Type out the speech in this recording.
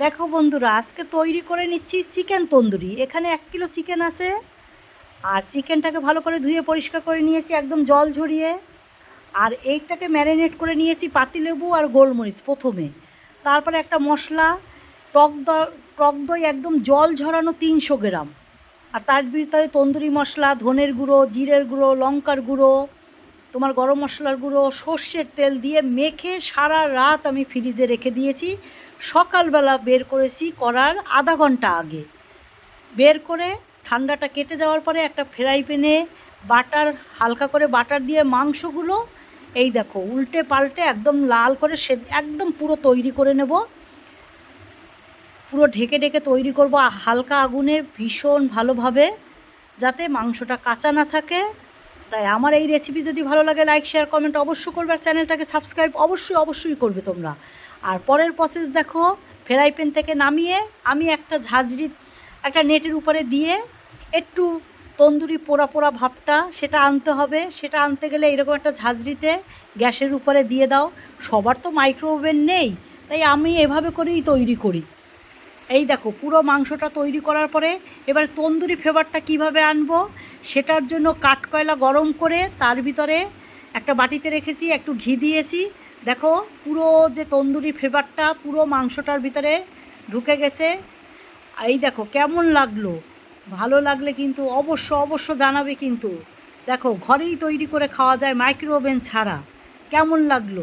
দেখো বন্ধুরা, আজকে তৈরি করে নিচ্ছি চিকেন তন্দুরি। এখানে 1 কিলো চিকেন আছে। আর চিকেনটাকে ভালো করে ধুয়ে পরিষ্কার করে নিয়েছি, একদম জল ঝরিয়ে। আর এইটাকে ম্যারিনেট করে নিয়েছি পাতিলেবু আর গোলমরিচ প্রথমে। তারপরে একটা মশলা, টক দই একদম জল ঝরানো 300 গ্রাম। আর তার ভিতরে তন্দুরি মশলা, ধনের গুঁড়ো, জিরের গুঁড়ো, লঙ্কার গুঁড়ো, তোমার গরম মশলার গুঁড়ো, সর্ষের তেল দিয়ে মেখে সারা রাত আমি ফ্রিজে রেখে দিয়েছি। সকালবেলা বের করেছি করার আধা ঘন্টা আগে। বের করে ঠান্ডাটা কেটে যাওয়ার পরে একটা ফ্রাই প্যানে হালকা করে বাটার দিয়ে মাংসগুলো এই দেখো উল্টে পাল্টে একদম লাল করে একদম পুরো তৈরি করে নেব। পুরো ঢেকে ঢেকে তৈরি করব হালকা আগুনে ভীষণ ভালোভাবে, যাতে মাংসটা কাঁচা না থাকে। তাই আমার এই রেসিপি যদি ভালো লাগে, লাইক শেয়ার কমেন্ট অবশ্যই করবে। আর চ্যানেলটাকে সাবস্ক্রাইব অবশ্যই করবে তোমরা। আর পরের প্রসেস দেখো, ফ্রাই প্যান থেকে নামিয়ে আমি একটা নেটের উপরে দিয়ে একটু তন্দুরি পোড়া পোড়া ভাবটা সেটা আনতে হবে। সেটা আনতে গেলে এরকম একটা ঝাঁঝরিতে গ্যাসের উপরে দিয়ে দাও। সবার তো মাইক্রো ওভেন নেই, তাই আমি এভাবে করেই তৈরি করি। এই দেখো পুরো মাংসটা তৈরি করার পরে এবার তন্দুরি ফ্লেভারটা কিভাবে আনবো, সেটার জন্য কাঠকয়লা গরম করে তার ভিতরে একটা বাটিতে রেখেছি, একটু ঘি দিয়েছি। দেখো পুরো যে তন্দুরি ফ্লেভারটা পুরো মাংসটার ভিতরে ঢুকে গেছে। এই দেখো কেমন লাগলো। ভালো লাগলে কিন্তু অবশ্য জানাবে কিন্তু। দেখো ঘরেই তৈরি করে খাওয়া যায় মাইক্রো ওভেন ছাড়া। কেমন লাগলো?